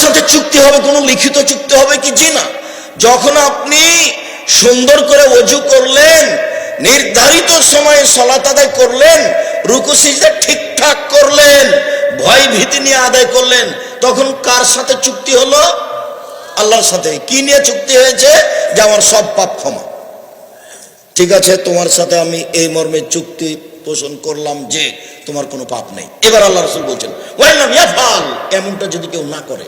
সাথে চুক্তি হবে, কোনো লিখিত চুক্তি হবে কি? জি না। যখন আপনি সুন্দর করে ওযু করলেন, নির্ধারিত সময়ে সালাত আদায় করলেন, রুকু সিজদা ঠিকঠাক করলেন, ভয় ভীতি নিয়ে আদায় করলেন, তখন কার সাথে চুক্তি হলো? আল্লাহর সাথে। কি নিয়ে চুক্তি হয়েছে? যে আমার সব পাপ ক্ষমা। ঠিক আছে, তোমার সাথে আমি এই মর্মে চুক্তি পোষণ করলাম যে তোমার কোনো পাপ নেই। এবার আল্লাহ রাসূল বলছেন, ওয়াইলাম ইয়াফআল, এমনটা যদি কেউ না করে,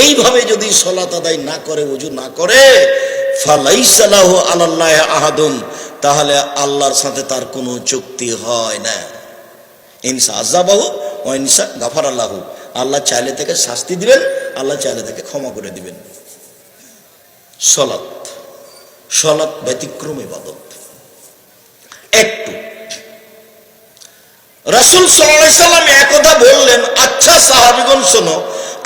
এইভাবে যদি সালাত আদায় না করে, ওযু না করে, ফালাইসা লাহু আলাল্লাহি আহাদুন, তাহলে আল্লাহর সাথে তার কোনো চুক্তি হয় না। ইনসা আযাবাহু ওয়া ইনসা গাফারা লাহু, আল্লাহ চাইলে থেকে শাস্তি দিবেন, আল্লাহ চাইলে থেকে ক্ষমা করে দিবেন। সালাত ব্যতিক্রম ইবাদত। একটু রাসূল সাল্লাল্লাহু আলাইহি সাল্লাম একদা বললেন, আচ্ছা সাহাবীগণ শোনো,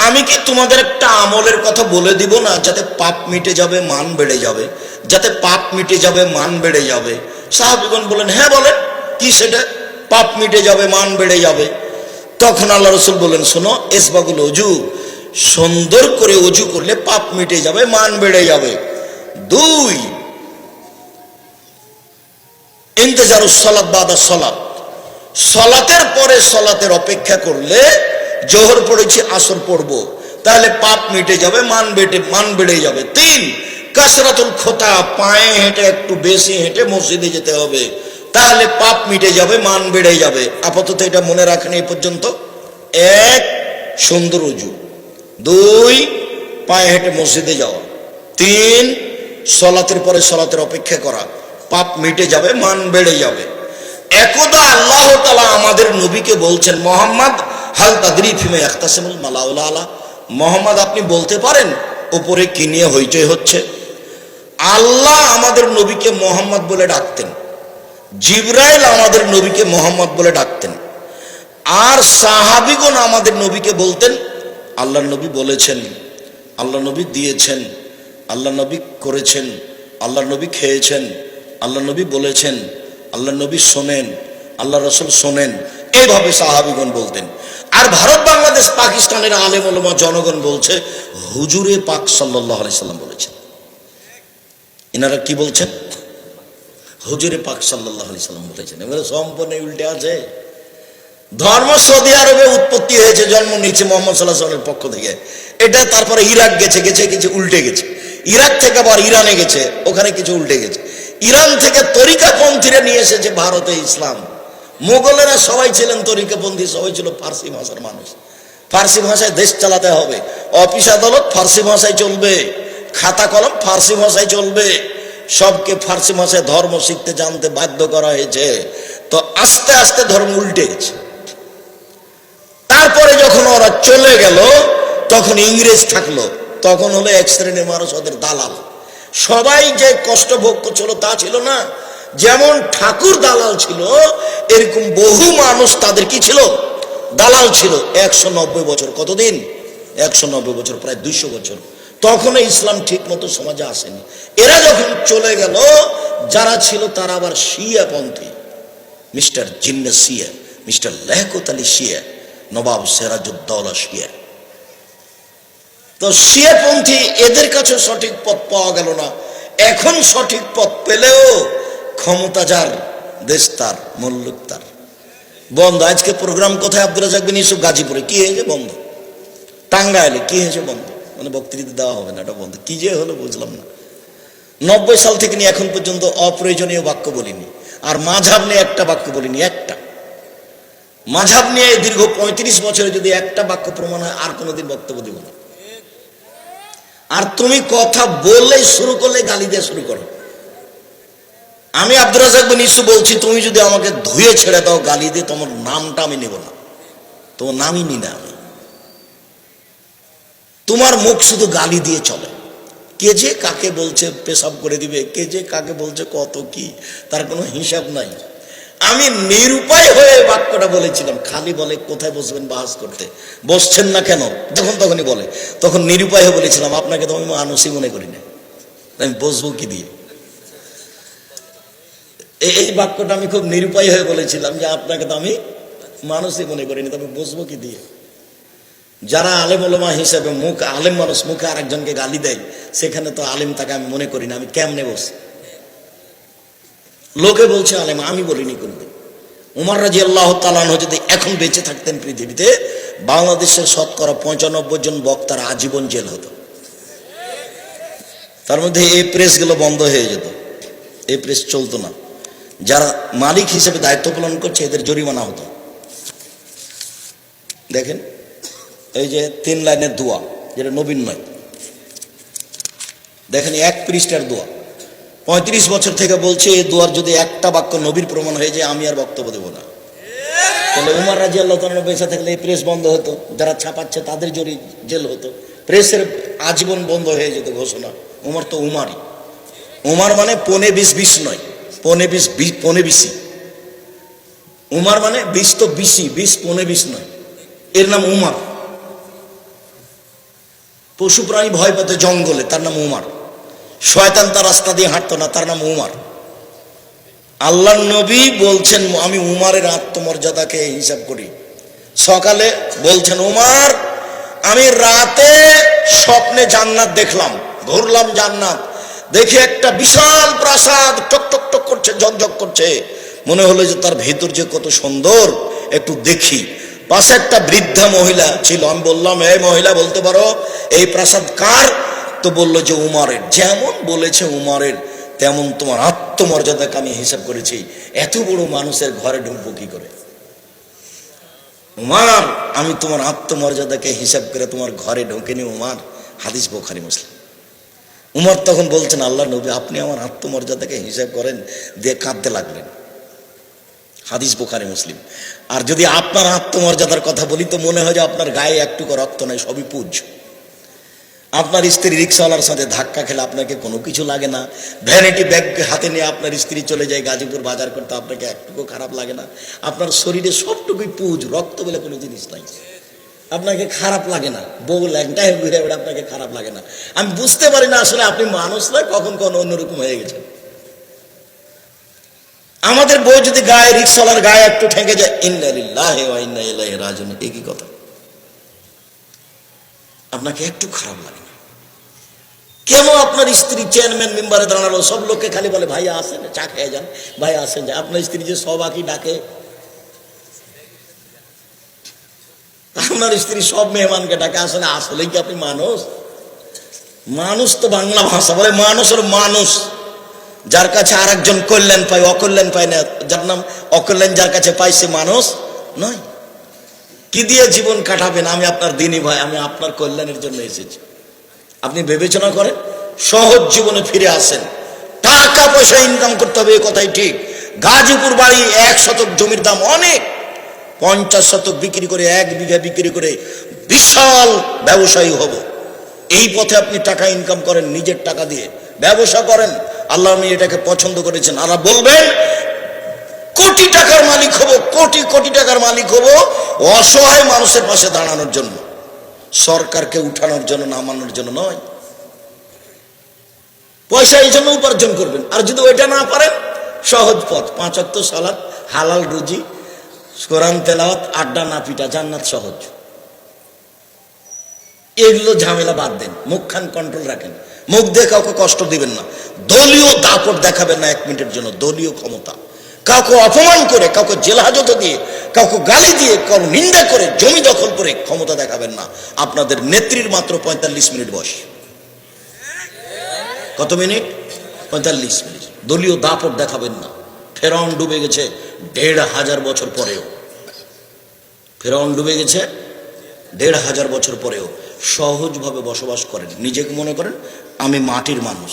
আমি কি তোমাদের একটা আমলের কথা বলে দিব না, যাতে পাপ মিটে যাবে, মান বেড়ে যাবে, যাতে পাপ মিটে যাবে, মান বেড়ে যাবে? সাহাবীগণ বলেন, হ্যাঁ বলেন। কি সেটা? পাপ মিটে যাবে, মান বেড়ে যাবে। তখন আল্লাহ রাসূল বলেন, শোনো, ইসবাগুল ওযু, সুন্দর করে ওযু করলে পাপ মিটে যাবে, মান বেড়ে যাবে। 2, ইন্তেজারুস সালাত বাদা সালাত, সালাতের পরে সালাতের অপেক্ষা করলে, জোহর পড়েছি আসর পড়ব, তাহলে পাপ মিটে যাবে, মান বেড়ে যাবে। 3, কাসরাতুল খোতা, পায়ে হেঁটে একটু বেশি হেঁটে মসজিদে যেতে হবে, তাহলে পাপ মিটে যাবে, মান বেড়ে যাবে। আপাতত এটা মনে রাখেন এই পর্যন্ত। 1, সুন্দর ওযু। 2, পায়ে হেঁটে মসজিদে যাওয়া। 3, সালাতের পরে সালাতের অপেক্ষা করা, পাপ মিটে যাবে, মান বেড়ে যাবে। একদা আল্লাহ তাআলা আমাদের নবীকে বলছেন, মুহাম্মদ হাল তাদরি ফিমা ইয়াখতাসিমুল মালাউল আলা, মুহাম্মদ আপনি বলতে পারেন উপরে কি নিয়ে হইচই হচ্ছে? আল্লাহ আমাদের নবীকে মুহাম্মদ বলে ডাকতেন, জিবরাইল আমাদের নবীকে মুহাম্মদ বলে ডাকতেন, আর সাহাবীগণ আমাদের নবীকে বলতেন, আল্লাহর নবী বলেছেন, আল্লাহ নবী দিয়েছেন, আল্লাহ নবী করেছেন, আল্লাহ নবী খেয়েছেন, আল্লাহ নবী বলেছেন, আল্লাহ নবী শোনেন, আল্লাহ রাসূল শোনেন, এইভাবে সাহাবীগণ বলতেন। আর ভারত, বাংলাদেশ, পাকিস্তানের আলেম ওলামা জনগণ বলছে হুজুরে পাক সাল্লাল্লাহু আলাইহি সাল্লাম বলেছেন। এনারা কি বলছেন? হুজুরে পাক সাল্লাল্লাহু আলাইহি সাল্লাম বলেছেন। এবারে সম্পূর্ণ উল্টে আছে। ধর্ম সৌদি আরবে উৎপত্তি হয়েছে, জন্ম নিয়েছে মুহাম্মদ সাল্লাল্লাহু আলাইহি ওয়াসাল্লামের পক্ষ থেকে। এটা তারপরে ইরাক গেছে, কিছু উল্টে গেছে। ইরাক থেকে আবার ইরানে গেছে, ওখানে কিছু উল্টে গেছে। ইরান থেকে তরিকাপন্থীরা নিয়ে এসেছে ভারতে ইসলাম। মোগলেরা সবাই ছিলেন তরিকাপন্থী, সবাই ছিল ফার্সি ভাষার মানুষ। ফার্সি ভাষায় দেশ চালাতে হবে, অফিস আদালত ফার্সি ভাষায় চলবে, খাতা কলম ফার্সি ভাষায় চলবে, সবকে ফার্সি ভাষায় ধর্ম শিখতে জানতে বাধ্য করা হয়েছে। তো আস্তে আস্তে ধর্ম উল্টে গেছে। তারপরে যখন ওরা চলে গেল, তখন ইংরেজ থাকলো, তখন হলো এক শ্রেণীর মানুষ ওদের দালাল। সবাই যে কষ্ট ভোগ করছিল তা ছিল না। যেমন ঠাকুর দালাল ছিল, এরকম বহু মানুষ তাদের কি ছিল? দালাল ছিল। 190 বছর। কতদিন? 190 বছর, প্রায় 200 বছর। তখন ইসলাম ঠিক মতো সমাজে আসেনি। এরা যখন চলে গেল, যারা ছিল তারা আবার শিয়া পন্থী, মিস্টার জিন্না শিয়া, মিস্টার লিয়াকত আলী শিয়া, নবাব সিরাজউদ্দৌলা শিয়া। তো শিয়াপন্থী এদের কাছে সঠিক পথ পাওয়া গেল না। এখন সঠিক পথ পেলেও ক্ষমতা যার, দেশ তার, মুলুক তার। বন্ধ। আজকে প্রোগ্রাম কোথায়? আব্দুর রাজ্জাক বিন ইউসুফ, গাজীপুরে। কি হয়েছে? বন্ধ। টাঙ্গাইলে কি হয়েছে? বন্ধ। মানে বক্তৃতা দেওয়া হবে না, এটা বন্ধ। কি যে হলো বুঝলাম না। 90 সাল থেকে নিয়ে এখন পর্যন্ত অপ্রয়োজনীয় বাক্য বলিনি, আর মাঝহাব নিয়ে একটা বাক্য বলিনি। একটা মাঝহাব নিয়ে দীর্ঘ 35 বছরে যদি একটা বাক্য প্রমাণ হয়, আর কোনোদিন বক্তব্য দিব না। আর তুমি কথা বললেই শুরু করলে গালি দিয়ে শুরু করো। আমি আব্দুর রাজ্জাক বিন ইউসুফ বলছি, তুমি যদি আমাকে ধুয়ে ছেড়ে দাও গালি দিয়ে, তোমার নামটা আমি নেব না, তোমার নামই নি না আমি। তোমার মুখ শুধু গালি দিয়ে চলে। কে যে কাকে বলছে পেশাব করে দিবে, কে যে কাকে বলছে কত কি, তার কোনো হিসাব নাই। আমি নিরুপায় হয়ে বাক্যটা বলেছিলাম। খালি বলে কোথায় বসবেন বাহাস করতে, বসছেন না কেন, তখনই বলে। তখন নিরুপায় হয়ে বলেছিলাম, আপনাকে তো আমি মানুষই মনে করি না, আমি বসবো কি দিয়ে। এই বাক্যটা আমি খুব নিরুপায় হয়ে বলেছিলাম যে আপনাকে তো আমি মানুষই মনে করি না, তবে বসবো কি দিয়ে। যারা আলেম ওলামা হিসেবে মুখ আলেম মানুষ মুখে আরেকজনকে গালি দেয়, সেখানে তো আলেম তাকে আমি মনে করি না। আমি কেমনে বসি? লোকে বলছে আলেম, আমি বলিনি কোনদিন। উমর রাদিয়াল্লাহু তাআলা আনহু যদি এখন বেঁচে থাকতেন পৃথিবীতে, বাংলাদেশের শতকরা 95 জন বক্তার আজীবন জেল হতো। তার মধ্যে এই প্রেসগুলো বন্ধ হয়ে যেত, এই প্রেস চলতো না। যারা মালিক হিসেবে দায়িত্ব পালন করছে এদের জরিমানা হতো। দেখেন এই যে 3 লাইনের দোয়া, যেটা নবীন নয়, দেখেন 1 পৃষ্ঠার দোয়া, 35 বছর থেকে বলছে এই দোয়ার যদি একটা বাক্য নবীর প্রমাণ হয়ে যায় আমি আর বক্তব্য দেবো না। তাহলে উমর রাদিয়াল্লাহু তাআলা বেঁচে থাকলে এই প্রেস বন্ধ হতো, যারা ছাপাচ্ছে তাদের জেল হতো, প্রেসের আজীবন বন্ধ হয়ে যেত ঘোষণা। উমর তো উমারই, উমার মানে 20 নয়, 20 উমার মানে 20 তো 20 নয়, এর নাম উমার। পশু প্রাণী ভয় পেত জঙ্গলে, তার নাম উমার। শয়তান তার রাস্তা দিয়ে হাঁটতো না, তার নাম উমার। আল্লাহর নবী বলছেন আমি উমারের আত্মমর্যাদাকে হিসাব করি। সকালে বলছেন উমার, আমি রাতে স্বপ্নে জান্নাত দেখলাম, ঘুরলাম জান্নাত, দেখে একটা বিশাল প্রাসাদ টক টক টক করছে, ঝকঝক করছে, মনে হলো যে তার ভেতর যে কত সুন্দর, একটু দেখি। পাশে একটা বৃদ্ধা মহিলা ছিল, আমি বললাম এই মহিলা বলতে পারো এই প্রাসাদ কার? তো বললো যে উমারের। যেমন বলেছে উমারের, তেমন তোমার আত্মমর্যাদাকে আমি হিসাব করেছি। এত বড় মানুষের ঘরে ঢুকবো কি করে? উমার, আমি তোমার আত্মমর্যাদাকে হিসাব করে তোমার ঘরে ঢুকিনি উমার। হাদিস বুখারী মুসলিম। উমর তখন বলছেন আল্লাহ নবী আপনি আমার আত্মমর্যাদাকে হিসাব করেন, দিয়ে কাঁদতে লাগলেন। হাদিস বুখারী মুসলিম। আর যদি আপনার আত্মমর্যাদার কথা বলি তো মনে হয় যে আপনার গায়ে একটুকু রক্ত নাই, সবই পুজ। আপনার স্ত্রী রিক্সাওয়ালার সাথে ধাক্কা খেলে আপনাকে কোনো কিছু লাগে না, ভ্যানিটি ব্যাগ হাতে নিয়ে আপনার স্ত্রী চলে যায় গাজীপুর বাজার করতে, আপনাকে একটুকু খারাপ লাগে না। আপনার শরীরে সবটুকুই পুজ, রক্ত বলে কোনো জিনিস নাই, আপনাকে খারাপ লাগে না। বউ ল্যাংটায় ঘুরে বেড়ে আপনাকে খারাপ লাগে না। আমি বুঝতে পারি না আসলে আপনি মানুষ নয়, কখন অন্যরকম হয়ে গেছেন। আমাদের বউ যদি গায়ে, রিক্সাওয়ালার গায়ে একটু ঠেকে যায়, ইন্না লিল্লাহি ওয়া ইন্না ইলাইহি রাজিউন, একই কথা। আপনাকে একটু খারাপ লাগে না কেন? আপনার স্ত্রী চেয়ারম্যান মেম্বারে দাঁড়ালো, সব লোককে খালি বলে ভাইয়া আসেন চা খেয়ে যান, ভাইয়া আসেন যা। আপনার স্ত্রী যে সবাইকে ডাকে, আপনার স্ত্রী সব মেহমানকে ডাকে, আসলে আসলেই কি আপনি মানুষ? মানুষ তো বাংলা ভাষা বলে মানুষ, আর মানুষ যার কাছে আর একজন কল্যাণ পায়, অকল্যাণ পায় না, যার নাম অকল্যাণ যার কাছে পাই সে মানুষ নয়। কি দিয়ে জীবন কাটাবেন? আমি আপনার দিনী ভাই, আমি আপনার কল্যাণের জন্য এসেছি। আপনি বিবেচনা করেন, সহজ জীবনে ফিরে আসেন। টাকা পয়সা ইনকাম করতে হবে, এ কথাই ঠিক। গাজীপুর বাড়ি 1 শতক জমির দাম অনেক, 50 শতক বিক্রি করে, 1 বিঘা বিক্রি করে বিশাল ব্যবসায়ী হব। এই পথে আপনি টাকা ইনকাম করেন, নিজের টাকা দিয়ে ব্যবসা করেন। আল্লাহ আমি এটাকে পছন্দ করেছেন। আল্লাহ বলবেন কোটি টাকার মালিক হব, কোটি কোটি টাকার মালিক হব অসহায় মানুষের পাশে দাঁড়ানোর জন্য, সরকারকে উঠানোর জন্য, নামানোর জন্য নয়। পয়সা এই জন্য উপার্জন করবেন। আর যদি ওইটা না পারেন, সহজ পথ, 5 ওয়াক্ত সালাত, হালাল রুজি, কোরআন তেলাওয়াত, আড্ডা না পিটা, জান্নাত সহজ। এগুলো ঝামেলা বাদ দেন, মুখখান কন্ট্রোল রাখেন, মুখ দিয়ে কাউকে কষ্ট দিবেন না, দলীয় দাপট দেখাবেন না 1 মিনিটের জন্য। দলীয় ক্ষমতা, কাউকে অপমান করে, কাউকে জেল হাজতে দিয়ে, কাউকে গালি দিয়ে, কাউকে নিন্দা করে, জমি দখল করে ক্ষমতা দেখাবেন না। আপনাদের নেত্রীর মাত্র 45 মিনিট বয়স। কত মিনিট? 45 মিনিট। দলীয় দাপট দেখাবেন না। ফেরাউন ডুবে গেছে 1500 বছর পরেও, ফেরাউন ডুবে গেছে 1500 বছর পরেও সহজভাবে বসবাস করেন। নিজেকে মনে করেন আমি মাটির মানুষ।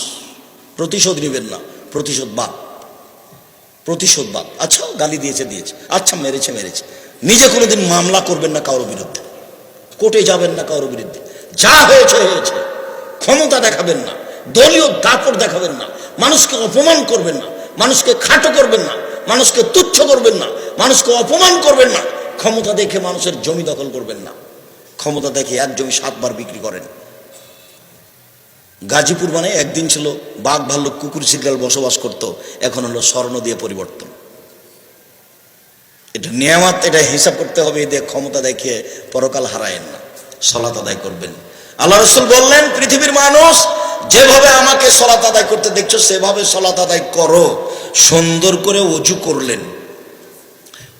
প্রতিশোধ নেবেন না, প্রতিশোধ বাদ, প্রতিশোধ বাদ। আচ্ছা গালি দিয়েছে, আচ্ছা মেরেছে। নিজে কোনোদিন মামলা করবেন না কারোর বিরুদ্ধে, কোর্টে যাবেন না কারোর বিরুদ্ধে। যা হয়েছে হয়েছে। ক্ষমতা দেখাবেন না, দলীয় দাপট দেখাবেন না, মানুষকে অপমান করবেন না, মানুষকে খাটো করবেন না, মানুষকে তুচ্ছ করবেন না, মানুষকে অপমান করবেন না। ক্ষমতা দেখে মানুষের জমি দখল করবেন না। ক্ষমতা দেখে 1 জমি 7 বার বিক্রি করেন। গাজীপুর মানে একদিন ছিল বাঘ ভাল্লুক কুকুর শিকাল বসবাস করত, এখন হলো স্বর্ণ দিয়ে পরিবর্তন। এটা নিয়ামত, এটা হিসাব করতে হবে। এদের ক্ষমতা দেখিয়ে পরকাল হারায়েন না। সালাত আদায় করবেন। আল্লাহ রাসূল বললেন, পৃথিবীর মানুষ যেভাবে আমাকে সালাত আদায় করতে দেখছো সেভাবে সালাত আদায় করো। সুন্দর করে ওযু করলেন।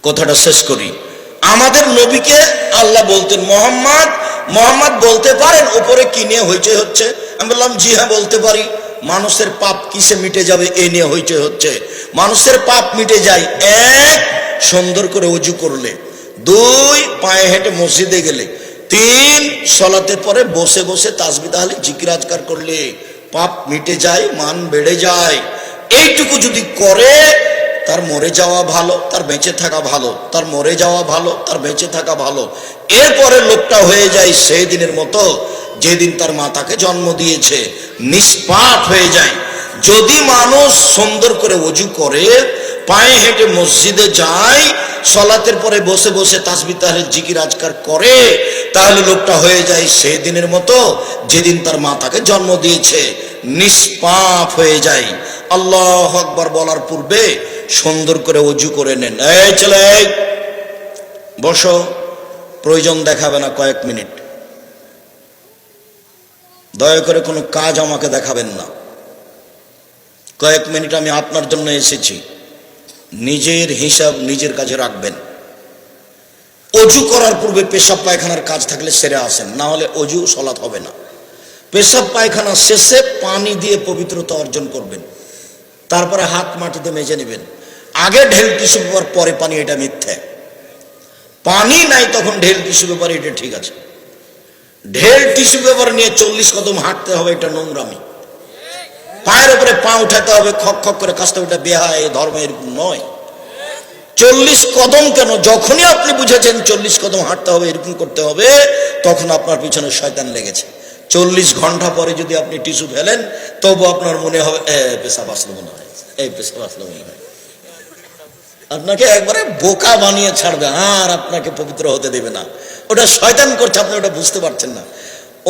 কথাটা শেষ করি। আমাদের নবীকে আল্লাহ বলতেন, মোহাম্মদ বলতে পারেন উপরে কি নিয়ে হইচই হচ্ছে? আমি বললাম, জি হ্যাঁ বলতে পারি। মানুষের পাপ কিসে মিটে যাবে এই নিয়ে হইচই হচ্ছে। মানুষের পাপ মিটে যায়, এক, সুন্দর করে ওযু করলে, দুই, পায়ে হেঁটে মসজিদে গেলে, তিন, সালাতের পরে বসে বসে তাসবিহ তাহলিল জিকির আজকার করলে পাপ মিটে যায়, মান বেড়ে যায়। এইটুকু যদি করে তার মরে যাওয়া ভালো, তার বেঁচে থাকা ভালো, তার মরে যাওয়া ভালো, তার বেঁচে থাকা ভালো। এরপরে লোকটা হয়ে যায় সেই দিনের মতো যেদিন তার মা তাকে জন্ম দিয়েছে, নিষ্পাপ হয়ে যায়। যদি মানুষ সুন্দর করে ওযু করে, পায়ে হেঁটে মসজিদে যায়, সালাতের পরে বসে বসে তাসবিহ তাহলিল জিকির আজকার করে, তাহলে লোকটা হয়ে যায় সেই দিনের মতো যেদিন তার মা তাকে জন্ম দিয়েছে, নিষ্পাপ হয়ে যায়। আল্লাহু আকবার বলার পূর্বে সুন্দর করে ওযু করে নেন। এই ছেলে বসো, প্রয়োজন দেখাবে না কয়েক মিনিট। দয়া করে কোনো কাজ আমাকে দেখাবেন না। কয়েক মিনিট আমি আপনার জন্য এসেছি। নিজের হিসাব নিজের কাছে রাখবেন। ওযু করার পূর্বে পেশাব পায়খানার কাজ থাকলে সেরে আসেন, না হলে ওযু সালাত হবে না। পেশাব পায়খানা শেষে পানি দিয়ে পবিত্রতা অর্জন করবেন, তারপরে হাত মাটিতে মেজে নেবেন। আগে ঢেল টিস্যু পেপার পরে পানি, এটা মিথ্যে। পানি নাই তখন ঢেল টিস্যু পেপার, এটা ঠিক আছে। ঢেল টিস্যু পেপার নিয়ে 40 কদম হাঁটতে হবে, এটা নোংরামি। পায়ের উপরে পা উঠাতে হবে, খক খক করে কাজটা, ওটা বেহায়, ধর্ম এরকম নয়। 40 কদম কেন? যখনই আপনি বুঝেছেন 40 কদম হাঁটতে হবে, এরকম করতে হবে, তখন আপনার পিছনে শয়তান লেগেছে। 40 ঘন্টা পরে যদি আপনি টিস্যু ফেলেন, তবু আপনার মনে হবে পেশাব আসলো মনে হয়, এই পেশাব আসলো মনে হয়। আপনাকে একবারে বোকা বানিয়ে ছাড়বে, আর আপনাকে পবিত্র হতে দেবে না। ওটা শয়তান করছে, আপনি ওটা বুঝতে পারছেন না।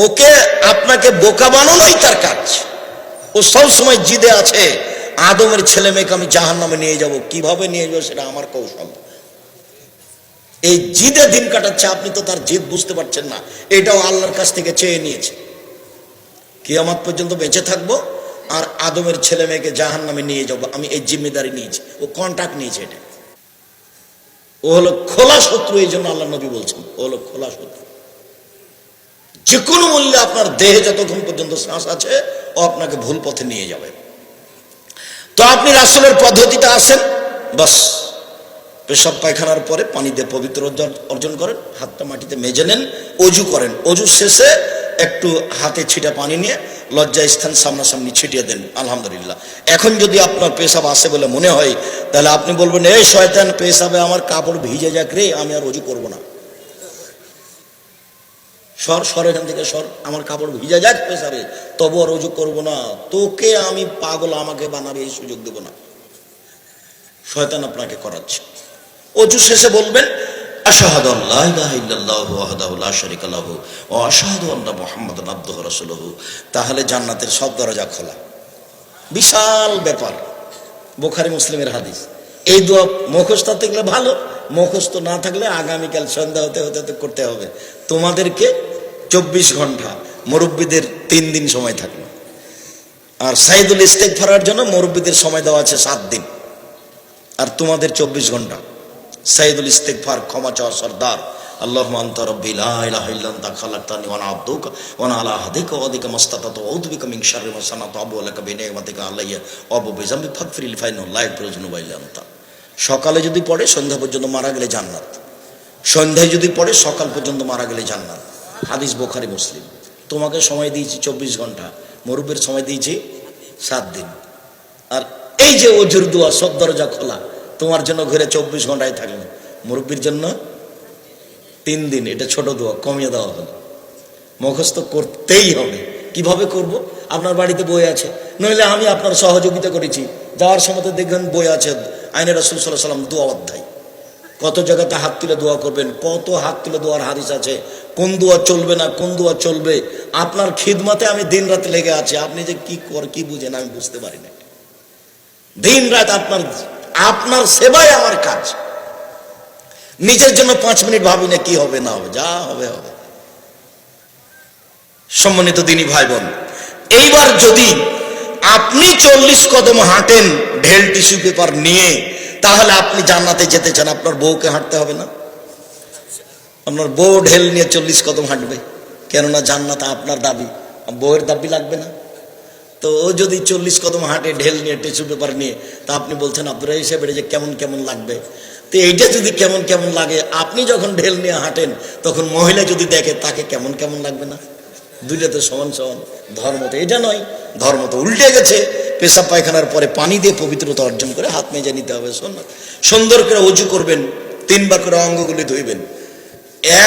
ওকে আপনাকে বোকা বানানোই তার কাজ। ও সব সময় জিদে আছে, আদমের ছেলে মেয়েকে আমি জাহান্নামে নিয়ে যাব। কিভাবে নিয়ে যাবো সেটা আমার কৌশল। এই জিদে দিন কাটাচ্ছে, আপনি তো তার জিদ বুঝতে পারছেন না। এটাও আল্লাহর কাছ থেকে চেয়ে নিয়েছে, কিয়ামত পর্যন্ত বেঁচে থাকবো আর আদমের ছেলে মেয়েকে জাহান্নামে নিয়ে যাবো, আমি এই জিম্মেদারি নিয়েছি। ও কন্ট্রাক্ট নিয়েছে। এটা ও হলো খোলা শত্রু। এই জন্য আল্লাহ নবী বলছেন ও হলো খোলা শত্রু। যে কোনো মূল্যে আপনার দেহে যতক্ষণ পর্যন্ত শ্বাস আছে, ও আপনাকে ভুল পথে নিয়ে যাবে। তো আপনি রাসূলের পদ্ধতিতে আসেন, বাস পেশাব পায়খানার পরে পানি দিয়ে পবিত্র অর্জন করেন, হাতটা মাটিতে মেজে নেন, ওযু করেন। ওযু শেষে একটু হাতে ছিটা পানি নিয়ে লজ্জা স্থান সামনাসামনি ছিটিয়ে দেন, আলহামদুলিল্লাহ। এখন যদি আপনার পেশাব আসে বলে মনে হয়, তাহলে আপনি বলবেন, এই শয়তান, পেশাবে আমার কাপড় ভিজে যাক রে, আমি আর ওযু করব না। সর এখান থেকে সর, আমার কাপড় ভিজে যাক পেশাবে, তবু আর ওযু করব না। তোকে আমি পাগল, আমাকে বানাবে এই সুযোগ দেব না। শয়তান আপনাকে করাচ্ছে। ওযু শেষে বলবেন, আশহাদু আল্লা ইলাহা ইল্লাল্লাহু ওয়াহদাহু লা শারীকা লাহু ওয়া আশহাদু আন্না মুহাম্মাদান আবদুহু ওয়া রাসূলুহু। তাহলে জান্নাতের সব দরজা খোলা। বিশাল ব্যাপার, বুখারী মুসলিমের হাদিস। এই দোয়া মুখস্থ থাকলে ভালো, মুখস্থ না থাকলে আগামীকাল সন্ধ্যা হতে হতে করতে হবে। তোমাদেরকে 24 ঘন্টা, মুরব্বীদের 3 দিন সময় থাকলো। আর সাইদুল ইস্তেগফারের জন্য মুরব্বীদের সময় দেওয়া আছে 7 দিন, আর তোমাদের 24 ঘন্টা। সাইদুল ইস্তেগফার, ক্ষমা চাওয়া সর্দার। আল্লাহুম্মা আনতা রাব্বি লা ইলাহা ইল্লা আনতা খালাকতানি ওয়া আনা আবদুকা ওয়া আনা আলা আহদিকা ওয়া ওয়াদিকা মাসতাতাতু ওয়া আউযু বিকা মিন শাররি মা সানাতু ওয়া আবুউ লাকা বিনি'মাতিকা আলাইয়া ওয়া আবুউ বিযামবি ফাগফিরলি ফা ইন্নাহু লা ইয়াগফিরু যুনুবা ইল্লা আনতা। সকালে যদি পড়ে সন্ধ্যা পর্যন্ত মারা গেলে জান্নাত, সন্ধ্যায় যদি পড়ে সকাল পর্যন্ত মারা গেলে জান্নাত। হাদিস বুখারী মুসলিম। তোমাকে সময় দিয়েছি 24 ঘন্টা, মুরব্বির সময় দিয়েছি 7 দিন। আর এই যে ওযুর দোয়া, সব দরজা খোলা, তোমার জন্য ঘরে 24 ঘন্টায় থাকলো, মুরব্বির জন্য 3 দিন। এটা ছোট দোয়া, কমিয়ে দেওয়া হলো। মুখস্থ করতেই হবে। কিভাবে করব? আপনার বাড়িতে বই আছে, নইলে আমি আপনার সহযোগিতা করেছি। যাওয়ার সময় দেখবেন বই আছে, আইনে রাসূল সাল্লাল্লাহু আলাইহি ওয়াসাল্লাম দোয়া অধ্যায়। কত জায়গাতে হাত তুলে দোয়া করবেন, কত হাত তুলে দোয়ার হাদিস আছে, কোন দোয়া চলবে না, কোন দোয়া চলবে। আপনার খিদমতে আমি দিন রাত লেগে আছি। আপনি যে কি বুঝেন আমি বুঝতে পারি না। দিন রাত আপনার সেবায় আমার কাজ। নিজের জন্য 5 মিনিট ভাবি না কি হবে না হবে, যা হবে হবে। সম্মানিত দিনী ভাই বোন, এইবার যদি আপনি 40 কদম হাঁটেন ঢেল টিস্যু পেপার নিয়ে, তাহলে আপনি জান্নাতে যেতে চান, আপনার বউকে হাঁটতে হবে না? আপনার বউ ঢেল নিয়ে 40 কদম হাঁটবে, কেননা জান্নাত আপনার দাবি, বউয়ের দাবি লাগবে না। তো ও যদি 40 কদম হাঁটে ঢেল নিয়ে, টিস্যু পেপার নিয়ে, তা আপনি বলছেন আব্দুর হিসেবে যে কেমন কেমন লাগবে। তো এইটা যদি কেমন কেমন লাগে, আপনি যখন ঢেল নিয়ে হাঁটেন তখন মহিলা যদি দেখে তাকে কেমন কেমন লাগবে না? দুইটা তো সমান সমান। ধর্ম তো এটা নয়, ধর্ম তো উল্টে গেছে। পেশাব পায়খানার পরে পানি দিয়ে পবিত্রতা অর্জন করে হাত মেজে নিতে হবে। সুন্দর করে উজু করবেন, 3 বার করে অঙ্গগুলি ধুইবেন।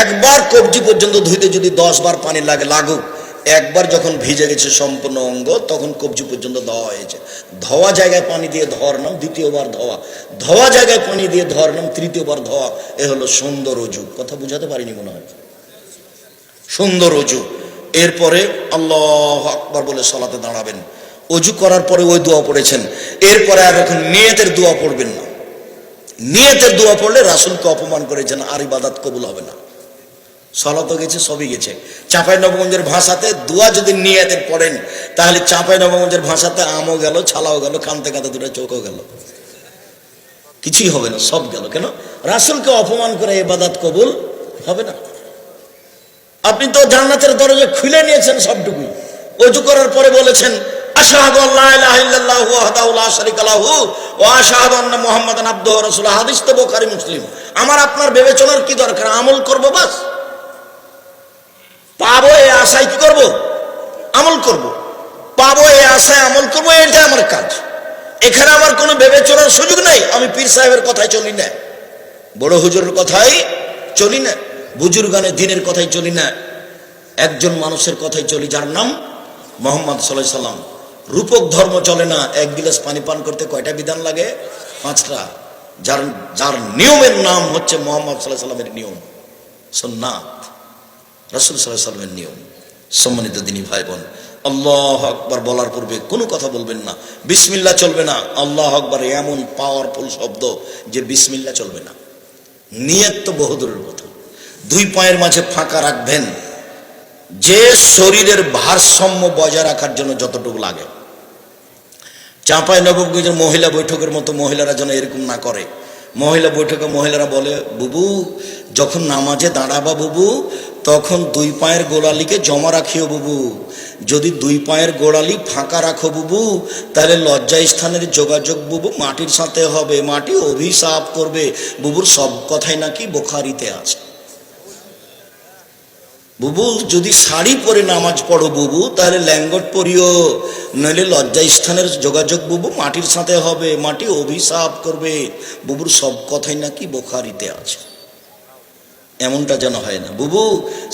একবার কবজি পর্যন্ত ধুইতে যদি 10 বার পানি লাগুক, একবার যখন ভিজে গেছে সম্পূর্ণ অঙ্গ, তখন কবজি পর্যন্ত ধোয়া হয়েছে। ধোয়া জায়গায় পানি দিয়ে ধোয়ার নাম দ্বিতীয়বার ধোয়া, ধোয়া জায়গায় পানি দিয়ে ধোয়ার নাম তৃতীয়বার ধোয়া। এ হলো সুন্দর অজু। কথা বুঝাতে পারিনি মনে হয়? সুন্দর অজু। এরপরে আল্লাহু আকবার বলে সালাতে দাঁড়াবেন। অজু করার পরে ওই দোয়া পড়েছেন, এরপরে আর এখন নিয়তের দোয়া পড়বেন না। নিয়তের দোয়া পড়লে রাসূলকে অপমান করেছেন, আর ইবাদত কবুল হবে না। সালাতও গেছে, সবই গেছে। চাঁপাইনবাবগঞ্জের ভাষাতে দোয়া যদি নিয়তের পড়েন, তাহলে চাঁপাইনবাবগঞ্জের ভাষাতে আমও গেল, ছালাও গেল, কাঁদতে কাঁদতে দুটো চোখও গেল, কিছুই হবে না, সব গেল। কেন? রাসূলকে অপমান করে ইবাদত কবুল হবে না। আপনি তো জান্নাতের দরজা খুলে নিয়েছেন সবটুকুই। ওযু করার পরে বলেছেন আশহাদু আল্লা ইলাহা ইল্লাল্লাহু ওয়াহদাহু লা শারীকা লাহু ওয়া আশহাদু আন্না মুহাম্মাদান আবদুহু ওয়া রাসূলুহু। হাদিস তো বুখারী মুসলিম। আমার আপনার বিবেচনার কি দরকার? আমল করব বাস। পাবো এই আশায় কি করব? আমল করব। পাবো এই আশায় আমল করব, এটা আমার কাজ। এখানে আমার কোনো বিবেচনার সুযোগ নেই। আমি পীর সাহেবের কথায় চলি না, বড় হুজুরের কথাই চলি না, বুজুর্গানে দিনের কথাই চলি না। একজন মানুষের কথাই চলি, যার নাম মুহাম্মদ সাল্লাল্লাহু আলাইহি সাল্লাম। রূপক ধর্ম চলে না। 1 গিলাস পানি পান করতে কয়টা বিধান লাগে? 5টা। যার নিয়মের নাম হচ্ছে মুহাম্মদ সাল্লাল্লাহু আলাইহি সাল্লামের নিয়ম, সুন্নাত, রাসূল সাল্লাল্লাহু আলাইহি সাল্লামের নিয়ম। সম্মানিত দিনী ভাই বোন, আল্লাহু আকবার বলার পূর্বে কোনো কথা বলবেন না, বিসমিল্লাহ চলবে না। আল্লাহু আকবার এমন পাওয়ারফুল শব্দ যে বিসমিল্লাহ চলবে না। নিয়ত তো বহুদূরের কথা। 2 পায়ের মাঝে ফাঁকা রাখবেন, যে শরীরের ভারসাম্য বজায় রাখার জন্য যতটুকু লাগে। চাঁপাইনবাবগঞ্জের মহিলা বৈঠকের মতো মহিলারা যেন এরকম না করে। মহিলা বৈঠকে মহিলারা বলে, বুবু যখন নামাজে দাঁড়াবা বুবু, তখন 2 পায়ের গোড়ালিকে জমা রাখিও বুবু। যদি 2 পায়ের গোড়ালি ফাঁকা রাখো বুবু, তাহলে লজ্জা স্থানের যোগাযোগ বুবু মাটির সাথে হবে, মাটি অভিশাপ করবে। বুবুর সব কথাই নাকি বুখারীতে আছে। বুবু যদি শাড়ি পরে নামাজ পড়ো বুবু, তাহলে ল্যাঙ্গট পরিও, নইলে লজ্জা স্থানের যোগাযোগ বুবু মাটির সাথে হবে, মাটি অভিশাপ করবে। বুবুর সব কথাই নাকি বুখারীতে আছে। এমনটা যেন হয় না। বুবু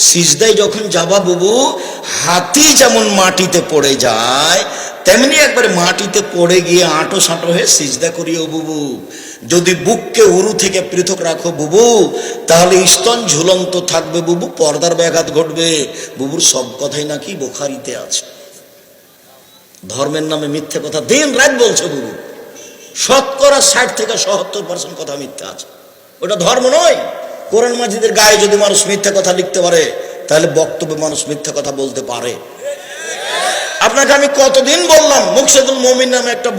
সিজদায় যখন যাবা বুবু, হাতি যেমন মাটিতে পড়ে যায়, তেমনি একবার মাটিতে পড়ে গিয়ে আঁটো সাঁটো হয়ে সিজদা করিও বুবু। যদি বুককে উরু থেকে পৃথক রাখো বুবু, তাহলে স্তন ঝুলন্ত থাকবে বুবু, পর্দার ব্যাঘাত ঘটবে। বুবুর সব কথাই নাকি বুখারীতে আছে। ধর্মের নামে মিথ্যে কথা দিন রাত বলছে বুবু। 60 থেকে 70% কথা মিথ্যা আছে। ওটা ধর্ম নয়। কোরআন মাজিদের গায়ে যদি মানুষ মিথ্যা কথা লিখতে পারে, তাহলে বক্তব্যে মানুষ মিথ্যা কথা বলতে পারে। আপনাকে আমি কতদিন বললাম, মুকশেদুল মুমিন নামে একটা